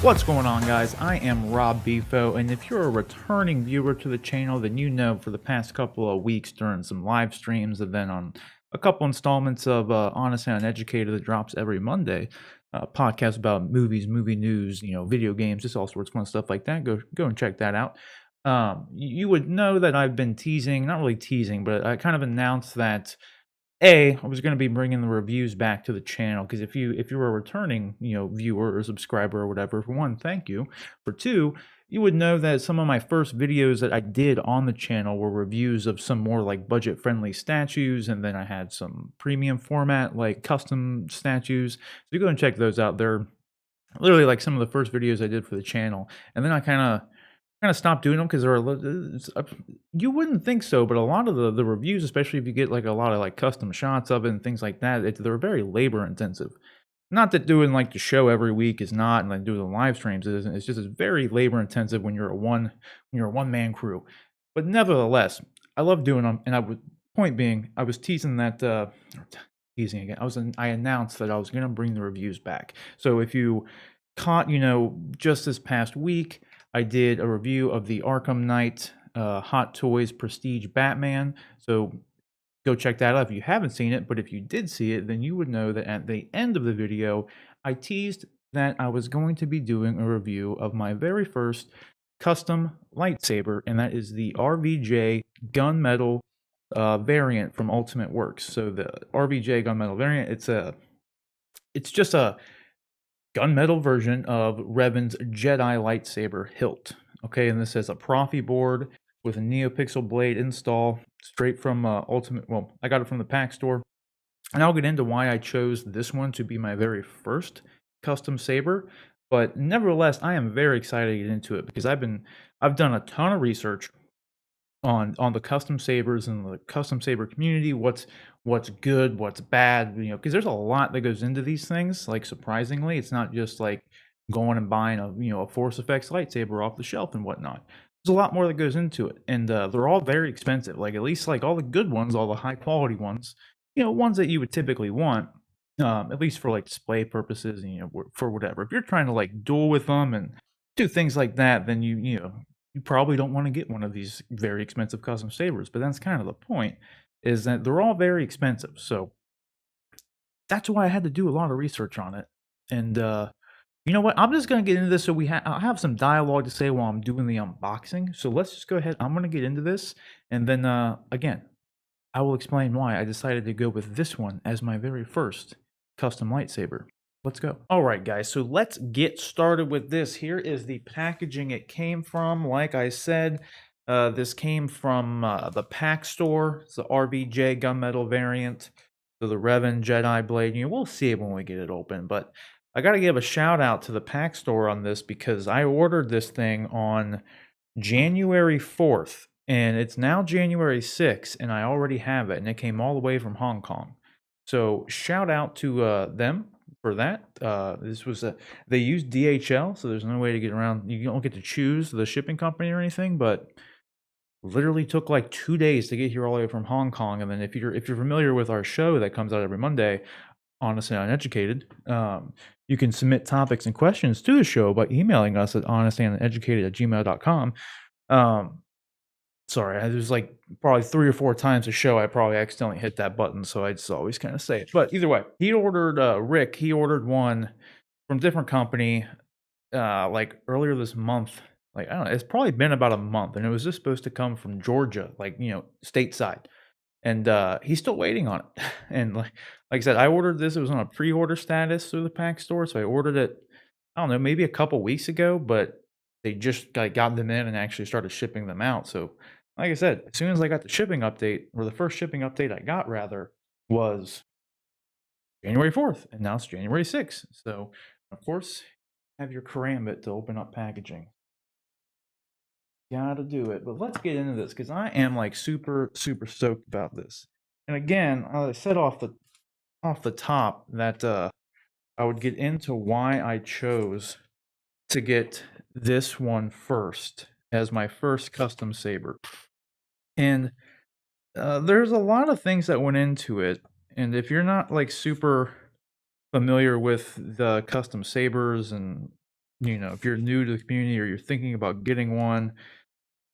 What's going on, guys? I am Rob Bifo, and if you're a returning viewer to the channel, then you know for the past couple of weeks during some live streams and then on a couple installments of Honest and Uneducated that drops every Monday, podcast about movies, movie news, video games, just all sorts of fun stuff like that. Go and check that out. You would know that I've been teasing, not really teasing, but I kind of announced that I was going to be bringing the reviews back to the channel because if you're a returning viewer or subscriber or whatever, for one, thank you. For two, you would know that some of my first videos that I did on the channel were reviews of some more like budget friendly statues, and then I had some premium format like custom statues. So you go and check those out. They're literally like some of the first videos I did for the channel, and then I kind of stopped doing them because you wouldn't think so, but a lot of the reviews, especially if you get like a lot of like custom shots of it and things like that, they're very labor intensive. Not that doing like the show every week is not, and like doing the live streams isn't. It's just it's very labor intensive when you're a one man crew. But nevertheless, I love doing them, and point being, I was teasing that teasing again. I announced that I was gonna bring the reviews back. So if you caught just this past week, I did a review of the Arkham Knight Hot Toys Prestige Batman. So go check that out if you haven't seen it. But if you did see it, then you would know that at the end of the video, I teased that I was going to be doing a review of my very first custom lightsaber, and that is the RVJ Gunmetal variant from Ultimate Works. So the RVJ Gunmetal variant, it's just a gunmetal version of Revan's Jedi lightsaber hilt. Okay, and this has a Profi board with a NeoPixel blade install straight from Ultimate. Well, I got it from the pack store, and I'll get into why I chose this one to be my very first custom saber. But nevertheless, I am very excited to get into it because I've done a ton of research on the custom sabers and the custom saber community, what's good, what's bad, because there's a lot that goes into these things. Like, surprisingly, it's not just like going and buying a Force Effects lightsaber off the shelf and whatnot. There's a lot more that goes into it, and they're all very expensive. Like, at least like all the good ones, all the high quality ones, ones that you would typically want, at least for like display purposes, and for whatever. If you're trying to like duel with them and do things like that, then you probably don't want to get one of these very expensive custom sabers. But that's kind of the point, is that they're all very expensive. So that's why I had to do a lot of research on it. And you know what? I'm just going to get into this. So I'll have some dialogue to say while I'm doing the unboxing. So let's just go ahead. I'm going to get into this. And then again, I will explain why I decided to go with this one as my very first custom lightsaber. Let's go. All right, guys, so let's get started with this. Here is the packaging it came from. Like I said, this came from the pack store. It's the RVJ Gunmetal variant. So the Revan Jedi blade. We'll see it when we get it open. But I got to give a shout out to the pack store on this because I ordered this thing on January 4th. And it's now January 6th, and I already have it. And it came all the way from Hong Kong. So shout out to them for that. They use DHL, so there's no way to get around. You don't get to choose the shipping company or anything, but literally took like 2 days to get here all the way from Hong Kong. And then if you're familiar with our show that comes out every Monday, Honest and Uneducated, you can submit topics and questions to the show by emailing us at honestanduneducated@gmail.com. Sorry, there's like probably 3 or 4 times a show I probably accidentally hit that button, so I just always kind of say it. But either way, he ordered Rick. He ordered one from a different company, like earlier this month. Like, I don't know, it's probably been about a month, and it was just supposed to come from Georgia, like stateside. And he's still waiting on it. And like I said, I ordered this. It was on a pre-order status through the pack store, so I ordered it. I don't know, maybe a couple weeks ago, but they just got them in and actually started shipping them out. So like I said, as soon as I got the shipping update, or the first shipping update I got rather, was January 4th, and now it's January 6th. So of course, have your karambit to open up packaging. Gotta do it. But let's get into this because I am like super stoked about this. And again, I said off the top that I would get into why I chose to get this one first as my first custom saber. And there's a lot of things that went into it. And if you're not like super familiar with the custom sabers and if you're new to the community or you're thinking about getting one,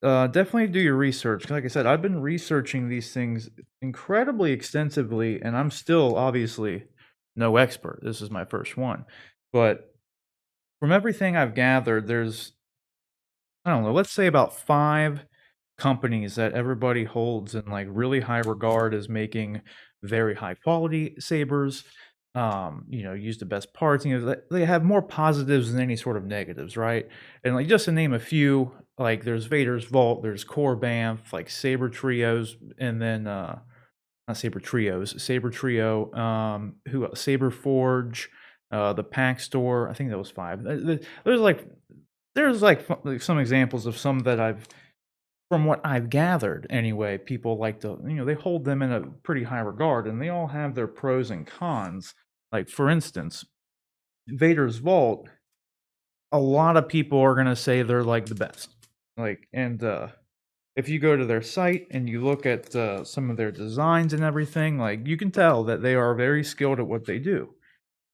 definitely do your research. Like I said, I've been researching these things incredibly extensively, and I'm still obviously no expert. This is my first one. But from everything I've gathered, there's, I don't know, let's say about 5 companies that everybody holds in like really high regard as making very high quality sabers. Use the best parts. They have more positives than any sort of negatives, right? And like just to name a few, like there's Vader's Vault, there's Core Banff, like Saber Trios, and then not Saber Trios, Saber Trio, who Saber Forge, the Pack Store. I think that was 5. There's like some examples of some that from what I've gathered anyway, people like to, they hold them in a pretty high regard, and they all have their pros and cons. Like, for instance, Vader's Vault, a lot of people are going to say they're like the best. And if you go to their site and you look at some of their designs and everything, like, you can tell that they are very skilled at what they do.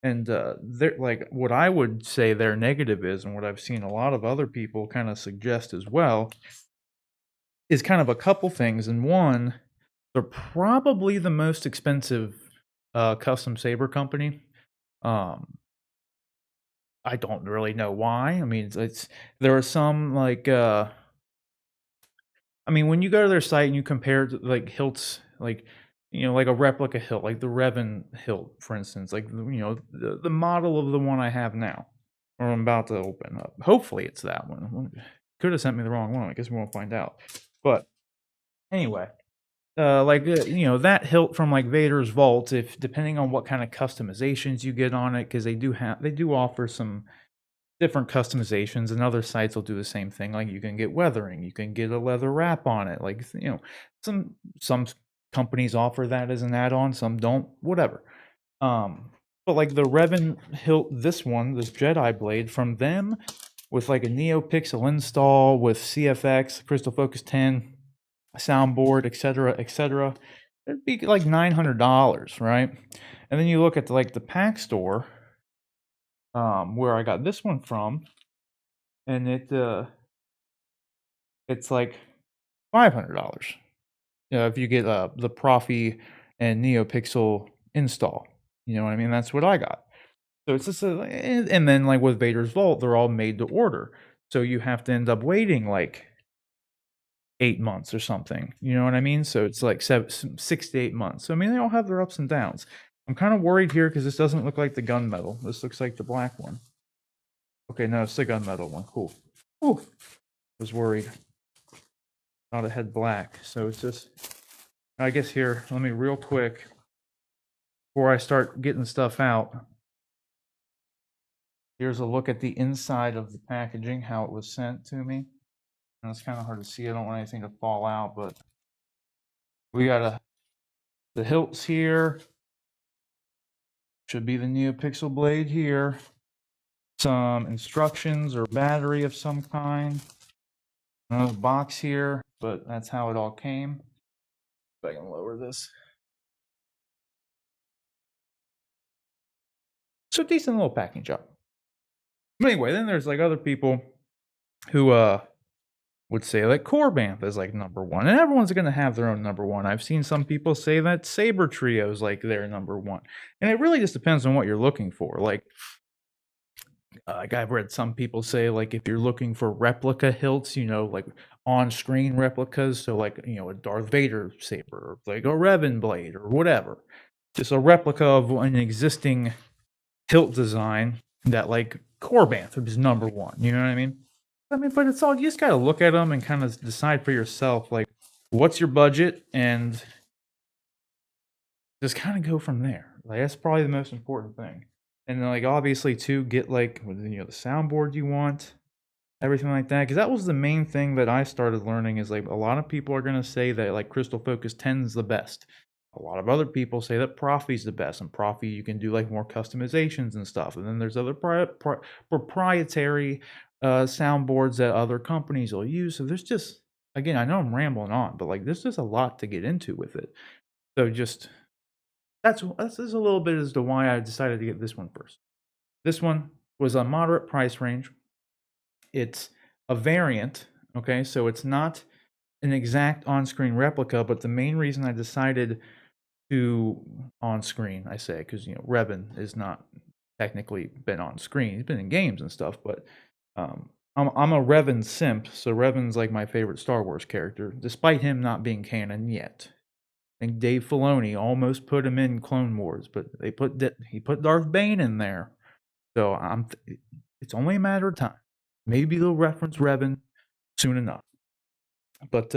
And they're like, what I would say their negative is, and what I've seen a lot of other people kind of suggest as well, is kind of a couple things. And one, they're probably the most expensive custom saber company. Um, I don't really know why. I mean, there are some like when you go to their site and you compare to, like, hilts, like, like a replica hilt, like the Revan Hilt, for instance, like, the model of the one I have now, or I'm about to open up. Hopefully, it's that one. Could have sent me the wrong one. I guess we won't find out. But anyway, that hilt from like Vader's Vault, if depending on what kind of customizations you get on it, because they do offer some different customizations, and other sites will do the same thing. Like, you can get weathering, you can get a leather wrap on it. Like, some companies offer that as an add-on, some don't, whatever. But like the Revan Hilt, this Jedi blade from them, with like a NeoPixel install with CFX, Crystal Focus 10, soundboard, etc., it'd be like $900, right? And then you look at like the Pack Store, where I got this one from, and it's like $500. If you get the Profi and NeoPixel install, you know what I mean? That's what I got. So it's just and then like with Vader's Vault, they're all made to order, so you have to end up waiting like 8 months or something. You know what I mean? So it's like 6 to 8 months. So I mean, they all have their ups and downs. I'm kind of worried here because this doesn't look like the gunmetal. This looks like the black one. Okay, no, it's the gunmetal one. Cool. Ooh, was worried. Not a head black. So it's just, I guess here, let me real quick, before I start getting stuff out, here's a look at the inside of the packaging, how it was sent to me. And it's kind of hard to see. I don't want anything to fall out, but we got the hilts here. Should be the NeoPixel blade here. Some instructions or battery of some kind. Another box here, but that's how it all came. If I can lower this. So decent little packing job. But anyway, then there's like other people who would say like Core Banff is like number one, and everyone's gonna have their own number one. I've seen some people say that Saber Trio is like their number one, and it really just depends on what you're looking for. Like I've read some people say, like, if you're looking for replica hilts, like on-screen replicas, so like a Darth Vader saber, or like a Revan blade, or whatever, just a replica of an existing hilt design, that like Core Banff is number one. You know what I mean? But it's all, you just gotta look at them and kind of decide for yourself, like, what's your budget, and just kind of go from there. Like, that's probably the most important thing. And then, like, obviously too, get like the soundboard you want, everything like that, because that was the main thing that I started learning. Is like, a lot of people are gonna say that like Crystal Focus 10 is the best. A lot of other people say that Profi's the best, and Profi you can do like more customizations and stuff. And then there's other proprietary soundboards that other companies will use. So there's just, again, I know I'm rambling on, but like there's just a lot to get into with it. So just that's just a little bit as to why I decided to get this one first. This one was a moderate price range. It's a variant, okay? So it's not an exact on-screen replica, but the main reason I decided to on-screen, I say, because Revan is not technically been on screen. He's been in games and stuff, but I'm a Revan simp, so Revan's like my favorite Star Wars character, despite him not being canon yet. I think Dave Filoni almost put him in Clone Wars, but he put Darth Bane in there. So it's only a matter of time. Maybe they'll reference Revan soon enough. But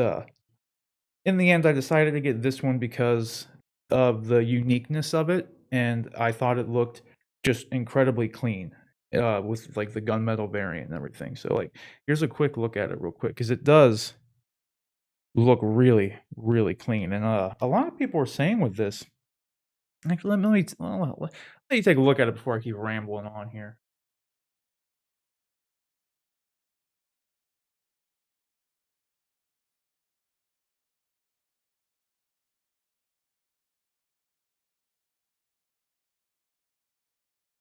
in the end, I decided to get this one because of the uniqueness of it, and I thought it looked just incredibly clean with like the gunmetal variant and everything. So like, here's a quick look at it real quick because it does look really, really clean. And a lot of people are saying with this. Actually, let me take a look at it before I keep rambling on here.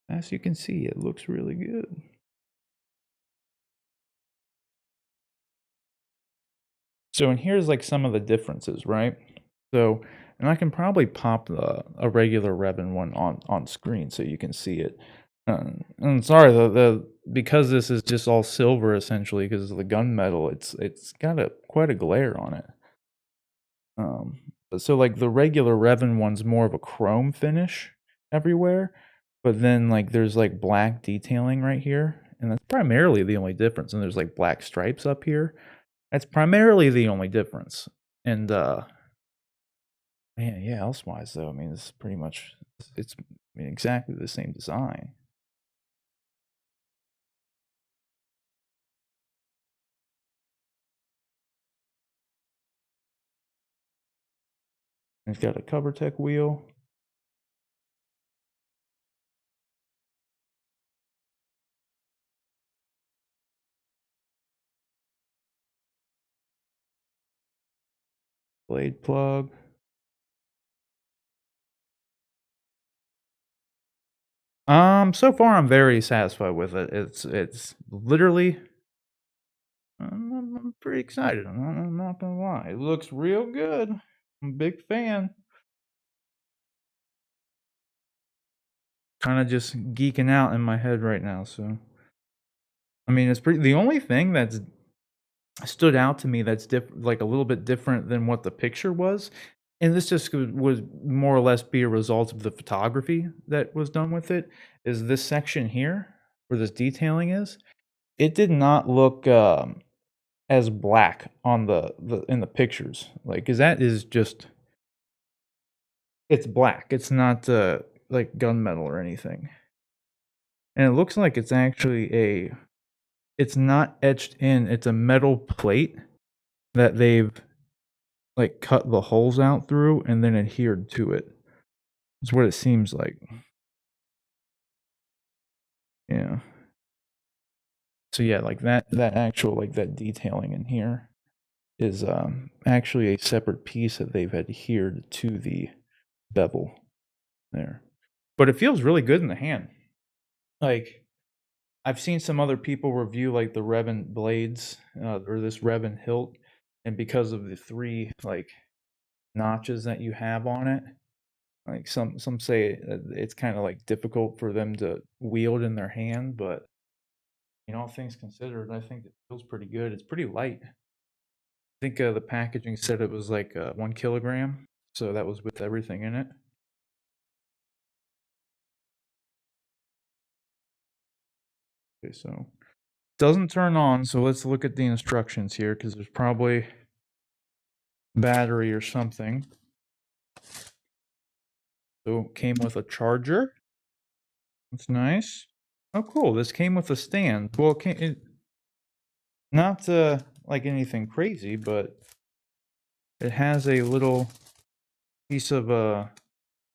As you can see, it looks really good. So, and here's like some of the differences, right? So, and I can probably pop a regular Revan one on screen so you can see it. And sorry, the because this is just all silver essentially because of the gunmetal, it's got quite a glare on it. So like the regular Revan one's more of a chrome finish everywhere, but then like there's like black detailing right here, and that's primarily the only difference. And there's like black stripes up here. That's primarily the only difference. And man, yeah, elsewise though, I mean, it's pretty much it's I mean, exactly the same design. It's got a cover tech wheel. Blade plug. So far I'm very satisfied with it. It's literally I'm pretty excited. I'm not gonna lie. It looks real good. I'm a big fan. Kind of just geeking out in my head right now. So, I mean, it's pretty. The only thing that's stood out to me that's like a little bit different than what the picture was, and this just was more or less be a result of the photography that was done with it, is this section here where this detailing is. It did not look as black on the in the pictures, like, because that is just it's black. It's not like gunmetal or anything, and it looks like it's actually it's not etched in. It's a metal plate that they've like cut the holes out through and then adhered to it. It's what it seems like. Yeah. So yeah, like that actual like that detailing in here is actually a separate piece that they've adhered to the bevel there. But it feels really good in the hand. Like I've seen some other people review like the Revan blades or this Revan hilt, and because of the three like notches that you have on it, like some say it's kind of like difficult for them to wield in their hand, but all things considered, I think it feels pretty good. It's pretty light. I think the packaging said it was like 1 kilogram, so that was with everything in it. Okay, so doesn't turn on, so let's look at the instructions here because there's probably battery or something. So it came with a charger. That's nice. Oh, cool. This came with a stand. Well, not like anything crazy, but it has a little piece of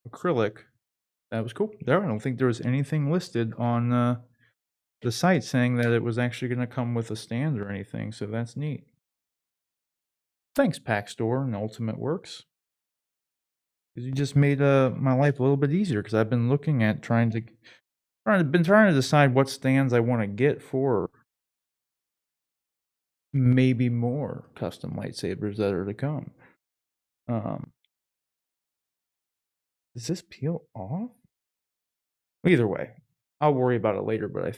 acrylic. That was cool. I don't think there was anything listed on the site saying that it was actually going to come with a stand or anything, so that's neat. Thanks, Pack Store and Ultimate Works. Because you just made my life a little bit easier because I've been looking at trying to decide what stands I want to get for maybe more custom lightsabers that are to come. Does this peel off? Either way, I'll worry about it later. But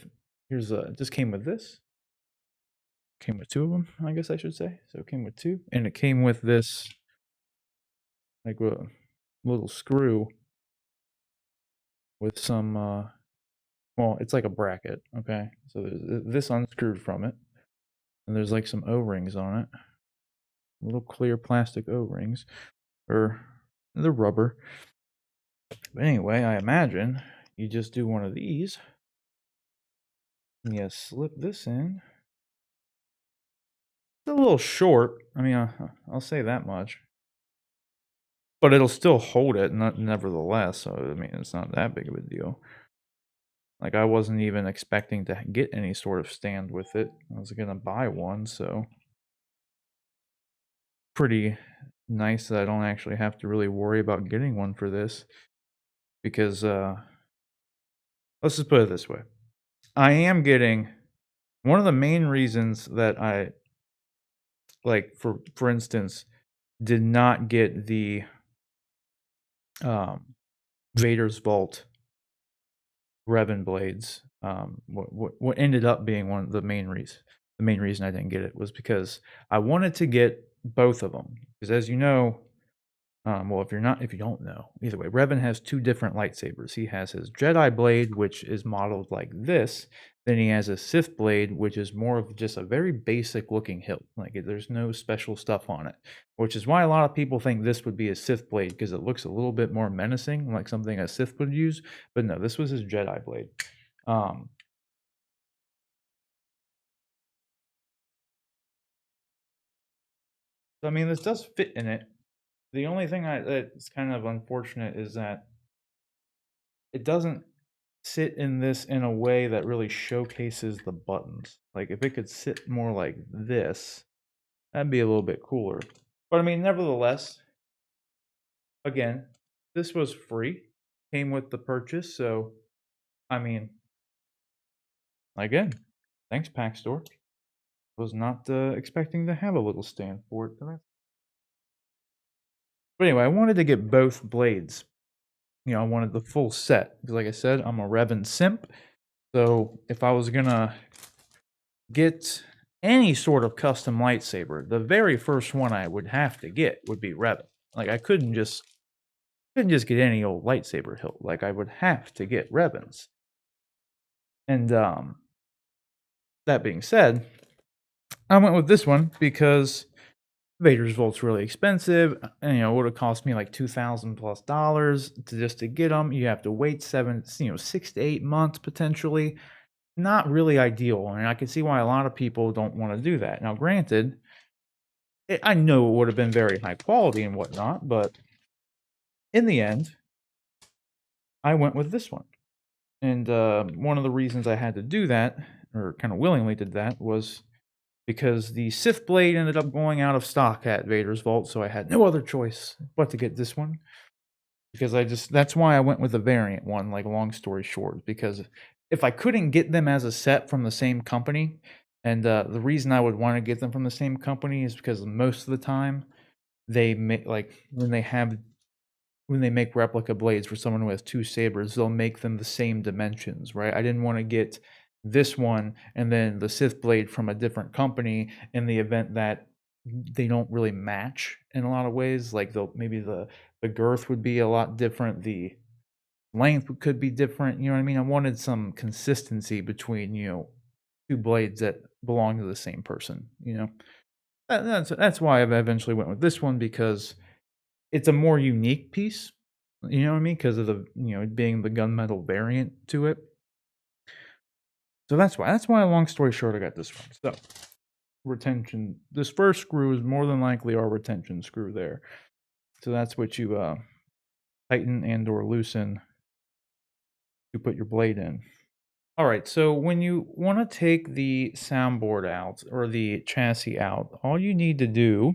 here's just came with this. Came with two of them, I guess I should say. So it came with two, and it came with this like a little screw with some. Well, it's like a bracket. Okay, so there's this unscrewed from it, and there's like some O-rings on it, little clear plastic O-rings, or they're rubber. But anyway, I imagine you just do one of these, and you slip this in. It's a little short. I mean, I'll say that much. But it'll still hold it, nevertheless. So I mean, it's not that big of a deal. Like I wasn't even expecting to get any sort of stand with it. I was gonna buy one, so pretty nice that I don't actually have to really worry about getting one for this. Because let's just put it this way. I am getting one of the main reasons that I like for instance did not get the Vader's Vault Revan blades. What ended up being one of the main reason I didn't get it was because I wanted to get both of them. Because as you know, well, if you don't know, either way, Revan has two different lightsabers. He has his Jedi blade, which is modeled like this. Then he has a Sith blade, which is more of just a very basic looking hilt. Like there's no special stuff on it, which is why a lot of people think this would be a Sith blade because it looks a little bit more menacing, like something a Sith would use. But no, this was his Jedi blade. So I mean, this does fit in it. The only thing that's kind of unfortunate is that it doesn't sit in this in a way that really showcases the buttons. Like if it could sit more like this, that'd be a little bit cooler. But I mean, nevertheless, again, this was free, came with the purchase. So, I mean, again, thanks, Pack Store. Was not expecting to have a little stand for it. But anyway, I wanted to get both blades. You know, I wanted the full set because, like I said, I'm a Revan simp. So if I was gonna get any sort of custom lightsaber, the very first one I would have to get would be Revan. Like I couldn't just get any old lightsaber hilt. Like I would have to get Revans. And that being said, I went with this one because Vader's Vault's really expensive. And, you know, it would have cost me like $2,000+ to just to get them. You have to wait 6 to 8 months potentially. Not really ideal, and I can see why a lot of people don't want to do that. Now, granted, I know it would have been very high quality and whatnot, but in the end, I went with this one. And one of the reasons I had to do that, or kind of willingly did that, was because the Sith blade ended up going out of stock at Vader's Vault, so I had no other choice but to get this one. Because that's why I went with the variant one, like long story short, because if I couldn't get them as a set from the same company, and the reason I would want to get them from the same company is because most of the time they make when they make replica blades for someone who has two sabers, they'll make them the same dimensions, right? I didn't want to get this one and then the Sith blade from a different company in the event that they don't really match in a lot of ways. Like maybe the girth would be a lot different, the length could be different. You know what I mean? I wanted some consistency between two blades that belong to the same person. That's why I eventually went with this one because it's a more unique piece. You know what I mean? Because of the it being the gunmetal variant to it. So that's why. That's why. Long story short, I got this one. So retention. This first screw is more than likely our retention screw there. So that's what you tighten and or loosen to put your blade in. All right, so when you want to take the soundboard out or the chassis out, all you need to do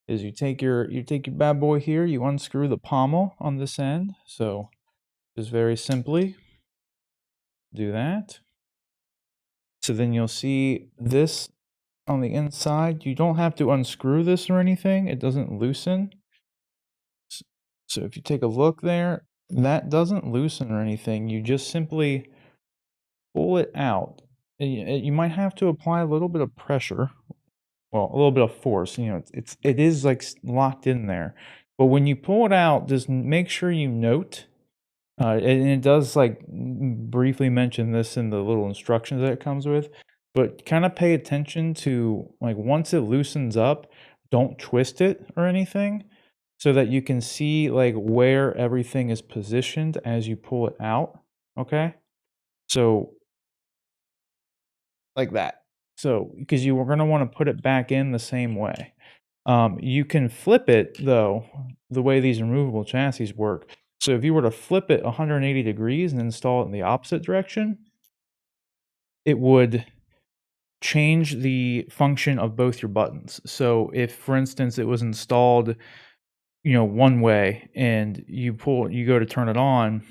is you take your bad boy here, you unscrew the pommel on this end. So just very simply do that. So then you'll see this on the inside. You don't have to unscrew this or anything. It doesn't loosen. So if you take a look there, that doesn't loosen or anything. You just simply pull it out. You might have to apply a little bit of pressure. Well, a little bit of force. It is like locked in there. But when you pull it out, just make sure you note. And it does like briefly mention this in the little instructions that it comes with, but kind of pay attention to like once it loosens up, don't twist it or anything, so that you can see like where everything is positioned as you pull it out. Okay, so like that. So because you were going to want to put it back in the same way. You can flip it though, the way these removable chassis work. So if you were to flip it 180 degrees and install it in the opposite direction, it would change the function of both your buttons. So if, for instance, it was installed, one way and you go to turn it on,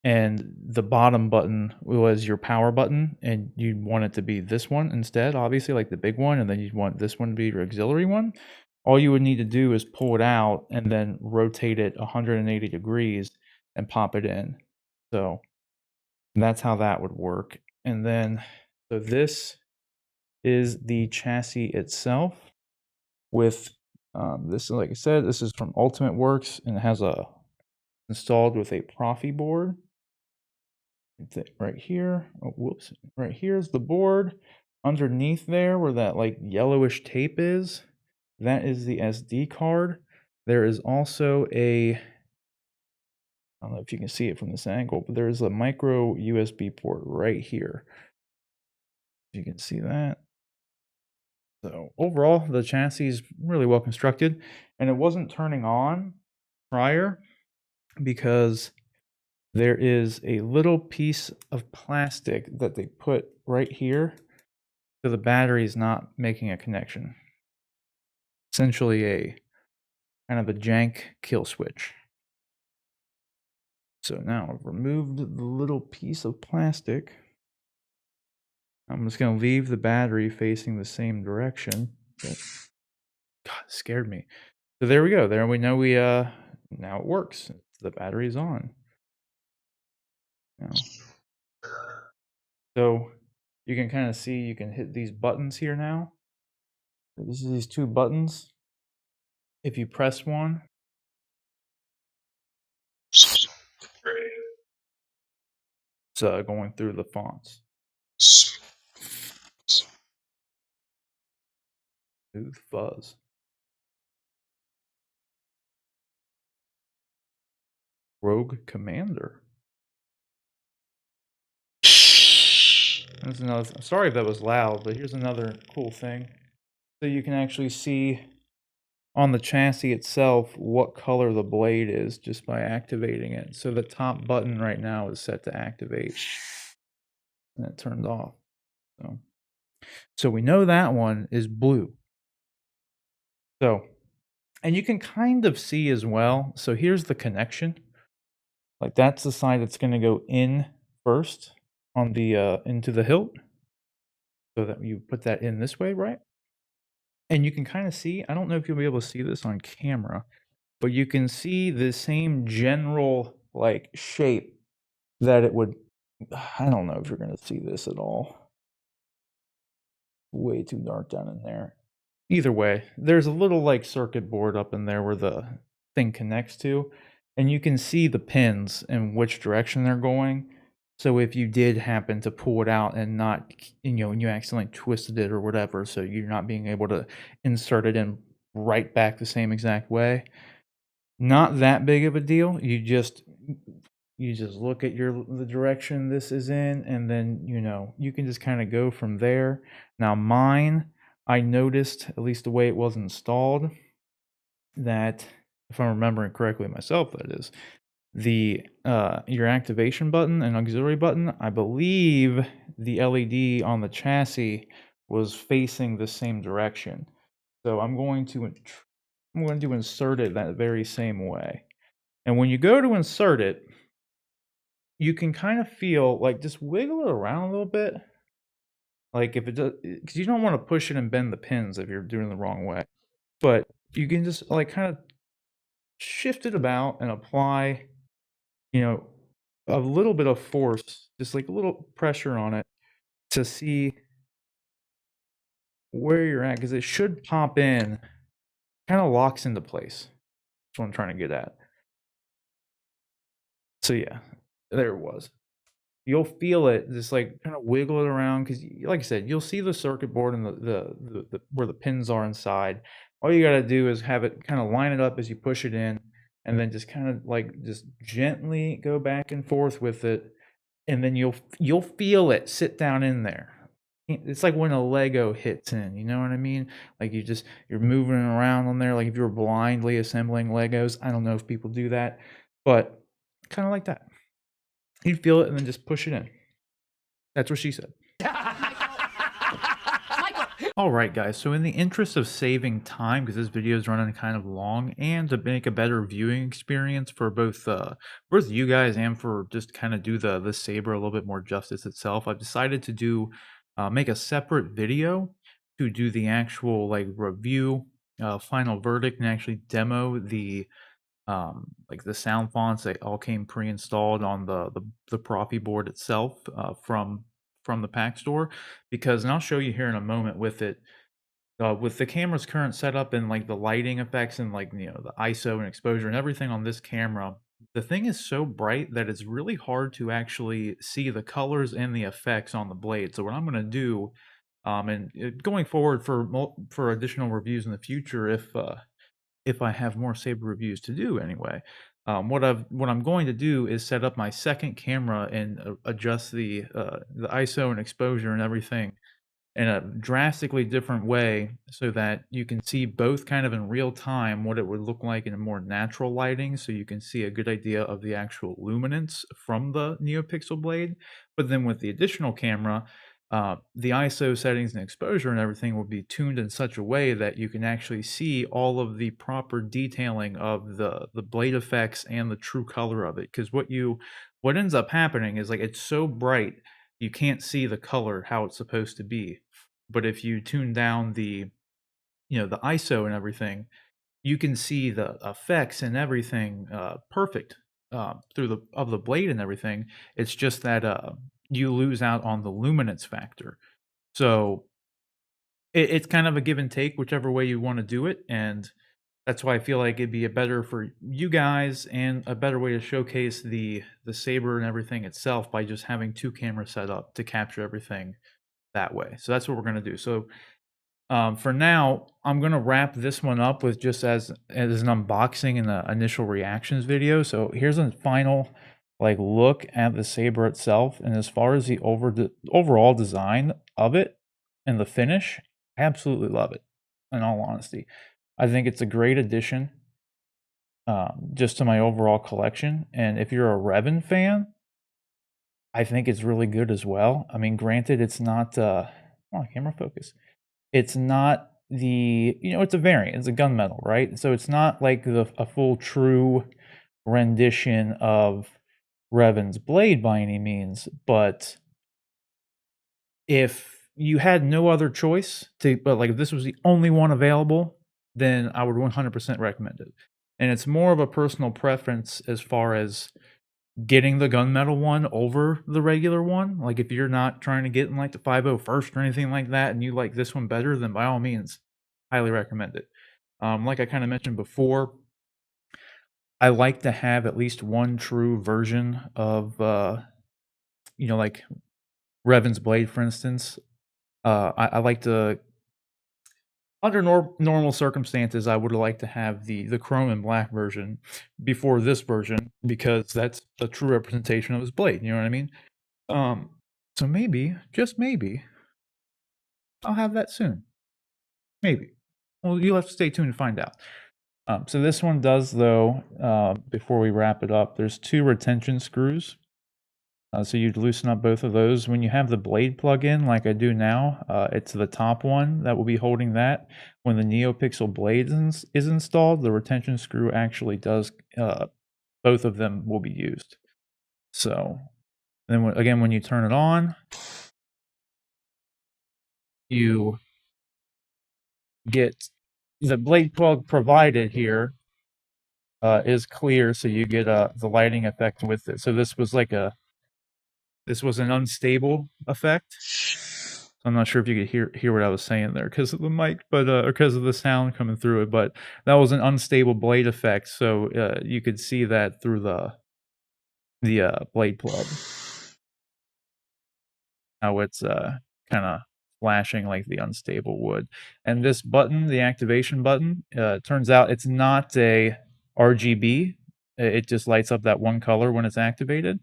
and the bottom button was your power button, and you want it to be this one instead, obviously, like the big one, and then you'd want this one to be your auxiliary one. All you would need to do is pull it out and then rotate it 180 degrees and pop it in. So that's how that would work. And then, so this is the chassis itself with this, like I said, this is from Ultimate Works, and it has installed with a Profi board. Right here. Oh, whoops. Right here's the board. Underneath there, where that like yellowish tape is, that is the SD card. There is also I don't know if you can see it from this angle, but there is a micro USB port right here. You can see that. So overall, the chassis is really well constructed, and it wasn't turning on prior because there is a little piece of plastic that they put right here, so the battery is not making a connection. Essentially a kind of a jank kill switch. So now I've removed the little piece of plastic. I'm just going to leave the battery facing the same direction. God, it scared me. So there we go. There we know now it works. The battery's on. Now. So you can kind of see, you can hit these buttons here now. This is these two buttons. If you press one, it's going through the fonts. Smooth fuzz. Rogue Commander. That's another. Sorry if that was loud, but here's another cool thing. So you can actually see on the chassis itself what color the blade is just by activating it. So the top button right now is set to activate, and it turned off. So we know that one is blue. So, and you can kind of see as well. So here's the connection. Like that's the side that's going to go in first on the into the hilt. So that you put that in this way, right? And you can kind of see, I don't know if you'll be able to see this on camera, but you can see the same general like shape that it would. I don't know if you're going to see this at all. Way too dark down in there. Either way, there's a little like circuit board up in there where the thing connects to, and you can see the pins and which direction they're going. So if you did happen to pull it out and not, and you accidentally twisted it or whatever, so you're not being able to insert it in right back the same exact way, not that big of a deal. You just look at the direction this is in, and then you can just kind of go from there. Now mine, I noticed, at least the way it was installed, that if I'm remembering correctly myself, that is your activation button and auxiliary button, I believe the LED on the chassis was facing the same direction. So I'm going to insert it that very same way. And when you go to insert it, you can kind of feel like just wiggle it around a little bit. Like if it does, because you don't want to push it and bend the pins if you're doing it the wrong way. But you can just like kind of shift it about and apply, you know, a little bit of force, just like a little pressure on it to see where you're at, because it should pop in, kind of locks into place. That's what I'm trying to get at. So yeah, there it was. You'll feel it just like kind of wiggle it around because, like I said, you'll see the circuit board and the where the pins are inside. All you got to do is have it kind of line it up as you push it in, and then just kind of like just gently go back and forth with it, and then you'll feel it sit down in there. It's like when a Lego hits in, you know what I mean? Like you're moving around on there, like if you're blindly assembling Legos. I don't know if people do that, but kind of like that. You'd feel it and then just push it in. That's what she said. All right, guys. So in the interest of saving time, because this video is running kind of long, and to make a better viewing experience for both you guys and for just kind of do the saber a little bit more justice itself, I've decided to do make a separate video to do the actual like review, final verdict, and actually demo the like the sound fonts that all came pre-installed on the Profi board itself from the pack store, because, and I'll show you here in a moment with it, with the camera's current setup and like the lighting effects and like, you know, the ISO and exposure and everything on this camera, the thing is so bright that it's really hard to actually see the colors and the effects on the blade. So what I'm going to do, and going forward for additional reviews in the future, if I have more saber reviews to do anyway. What I'm going to do is set up my second camera and adjust the ISO and exposure and everything in a drastically different way so that you can see both kind of in real time what it would look like in a more natural lighting, so you can see a good idea of the actual luminance from the NeoPixel blade. But then with the additional camera, the ISO settings and exposure and everything will be tuned in such a way that you can actually see all of the proper detailing of the blade effects and the true color of it. Because what ends up happening is like it's so bright you can't see the color how it's supposed to be. But if you tune down the, you know, the ISO and everything, you can see the effects and everything perfect through the blade and everything. It's just that you lose out on the luminance factor. So it's kind of a give and take, whichever way you want to do it, and that's why I feel like it'd be a better for you guys and a better way to showcase the saber and everything itself by just having two cameras set up to capture everything that way. So that's what we're gonna do. So for now, I'm gonna wrap this one up with just as an unboxing and the initial reactions video. So here's a final like look at the saber itself, and as far as the overall design of it and the finish, I absolutely love it. In all honesty, I think it's a great addition, just to my overall collection. And if you're a Revan fan, I think it's really good as well. I mean, granted, it's not. Come on, camera focus. It's not the, you know, it's a variant. It's a gunmetal, right? So it's not like a full true rendition of Revan's blade by any means. But if you had no other choice but like if this was the only one available, then I would 100% recommend it. And it's more of a personal preference as far as getting the gunmetal one over the regular one. Like if you're not trying to get in like the 501st or anything like that and you like this one better, then by all means, highly recommend it. Like I kind of mentioned before, I like to have at least one true version of you know, like Revan's blade, for instance. I like to, under normal circumstances, I would like to have the chrome and black version before this version, because that's a true representation of his blade. You know what I mean? Um, so maybe, just maybe, I'll have that soon. Maybe. Well, you'll have to stay tuned to find out. So this one does, though, before we wrap it up, there's two retention screws. So you'd loosen up both of those. When you have the blade plug in, like I do now, it's the top one that will be holding that. When the NeoPixel blade is installed, the retention screw actually does, both of them will be used. So then again, when you turn it on, you get the blade plug provided here is clear, so you get the lighting effect with it. So this was an unstable effect. I'm not sure if you could hear what I was saying there because of the mic, but or because of the sound coming through it. But that was an unstable blade effect, so you could see that through the blade plug. How it's kind of flashing like the unstable would. And this button, the activation button, turns out it's not a RGB. It just lights up that one color when it's activated.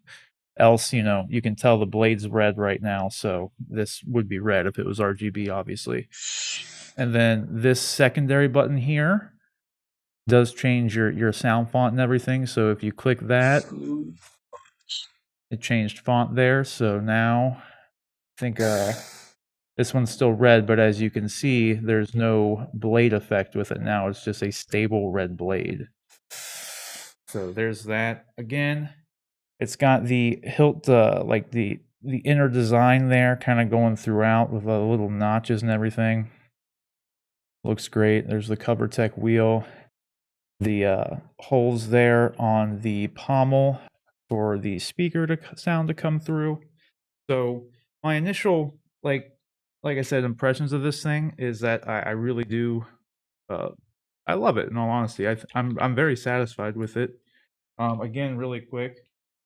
Else, you can tell the blade's red right now, so this would be red if it was RGB, obviously. And then this secondary button here does change your sound font and everything. So if you click that, it changed font there. So now I think this one's still red, but as you can see, there's no blade effect with it now. It's just a stable red blade. So there's that. Again, it's got the hilt, like the inner design there, kind of going throughout with the little notches and everything. Looks great. There's the CoverTech wheel. The holes there on the pommel for the speaker sound to come through. So my initial, like I said, impressions of this thing is that I really do, I love it. In all honesty, I'm very satisfied with it. Again, really quick,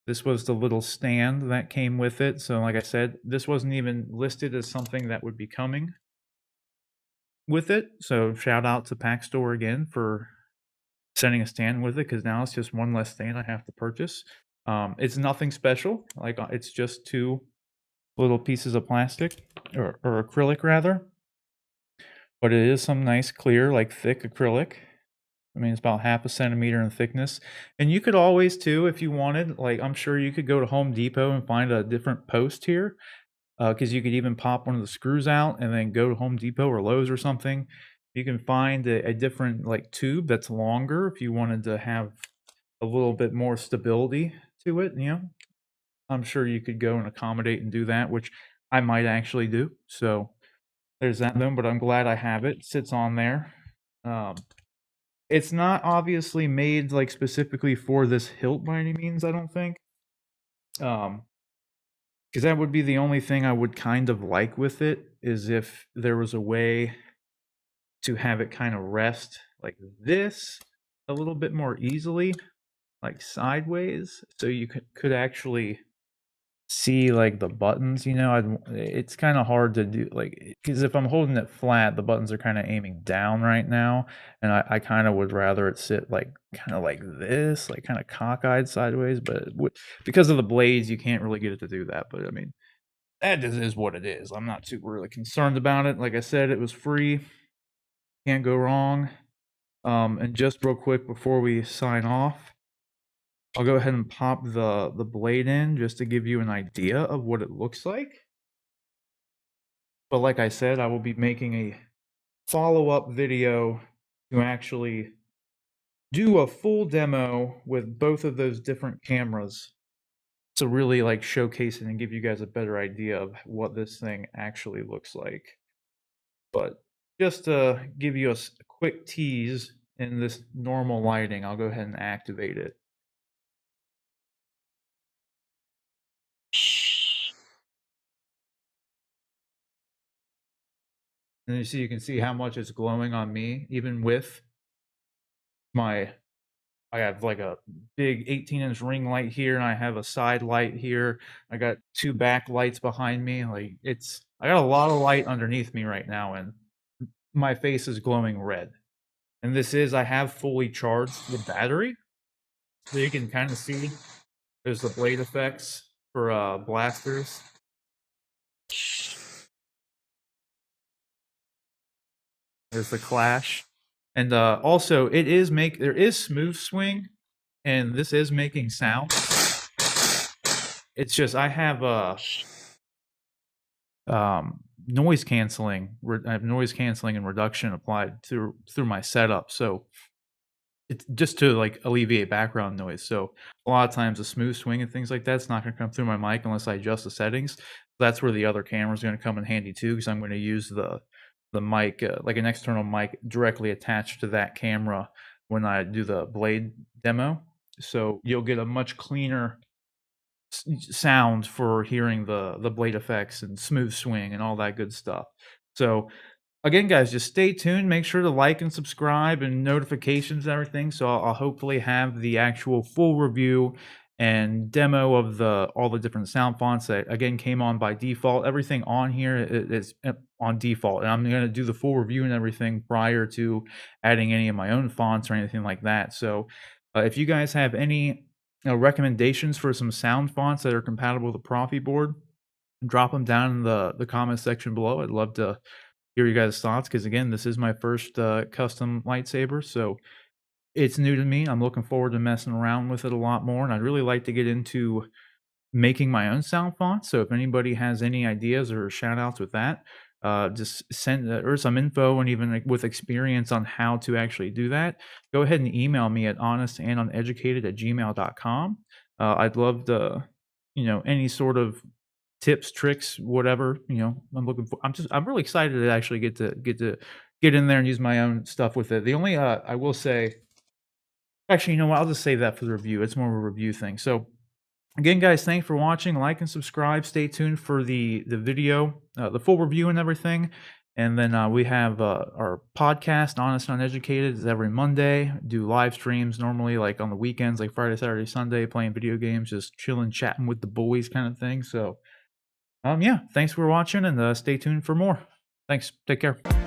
this was the little stand that came with it. So like I said, this wasn't even listed as something that would be coming with it. So shout out to Pack Store again for sending a stand with it, because now it's just one less stand I have to purchase. It's nothing special. Like it's just two little pieces of plastic or acrylic rather, but it is some nice clear, like thick acrylic. I mean, it's about 1/2 centimeter in thickness. And you could always too, if you wanted, like I'm sure you could go to Home Depot and find a different post here, because you could even pop one of the screws out and then go to Home Depot or Lowe's or something. You can find a different like tube that's longer if you wanted to have a little bit more stability to it. I'm sure you could go and accommodate and do that, which I might actually do. So there's that one, but I'm glad I have it. It sits on there. It's not obviously made like specifically for this hilt by any means, I don't think. Because that would be the only thing I would kind of like with it, is if there was a way to have it kind of rest like this a little bit more easily, like sideways, so you could actually see like the buttons. It's kind of hard to do, like, because if I'm holding it flat, the buttons are kind of aiming down right now, and I kind of would rather it sit like kind of like this, like kind of cockeyed sideways. But because of the blades, you can't really get it to do that. But I mean, that just is what it is. I'm not too really concerned about it. Like I said, it was free, can't go wrong. And just real quick before we sign off, I'll go ahead and pop the blade in just to give you an idea of what it looks like. But like I said, I will be making a follow-up video to actually do a full demo with both of those different cameras to really like showcase it and give you guys a better idea of what this thing actually looks like. But just to give you a quick tease in this normal lighting, I'll go ahead and activate it. And you can see how much it's glowing on me, even with I have like a big 18-inch ring light here, and I have a side light here. I got 2 back lights behind me. Like I got a lot of light underneath me right now, and my face is glowing red. And I have fully charged the battery, so you can kind of see there's the blade effects for blasters. There's the clash. And also there is smooth swing, and this is making sound. It's just I have noise canceling. I have noise canceling and reduction applied through my setup, so it's just to like alleviate background noise. So a lot of times the smooth swing and things like that's not going to come through my mic unless I adjust the settings. That's where the other camera is gonna come in handy too, because I'm gonna use the mic, like an external mic directly attached to that camera when I do the blade demo. So you'll get a much cleaner sound for hearing the blade effects and smooth swing and all that good stuff. So again, guys, just stay tuned. Make sure to like and subscribe and notifications and everything. So I'll hopefully have the actual full review and demo of the all the different sound fonts that again came on by default. Everything on here is on default, and I'm going to do the full review and everything prior to adding any of my own fonts or anything like that. So if you guys have any recommendations for some sound fonts that are compatible with the Profi board, drop them down in the comment section below. I'd love to hear you guys' thoughts because again, this is my first custom lightsaber, so it's new to me. I'm looking forward to messing around with it a lot more, and I'd really like to get into making my own sound fonts. So if anybody has any ideas or shout outs with that, just send or some info and even like, with experience on how to actually do that, go ahead and email me at honestanduneducated@gmail.com. I'd love to, any sort of tips, tricks, whatever. I'm really excited to actually get in there and use my own stuff with it. The only I will say, actually, you know what? I'll just save that for the review. It's more of a review thing. So again, guys, thanks for watching. Like and subscribe. Stay tuned for the video, the full review and everything. And then we have our podcast, Honest and Uneducated, is every Monday. Do live streams normally, like on the weekends, like Friday, Saturday, Sunday, playing video games, just chilling, chatting with the boys, kind of thing. So, yeah, thanks for watching, and stay tuned for more. Thanks. Take care.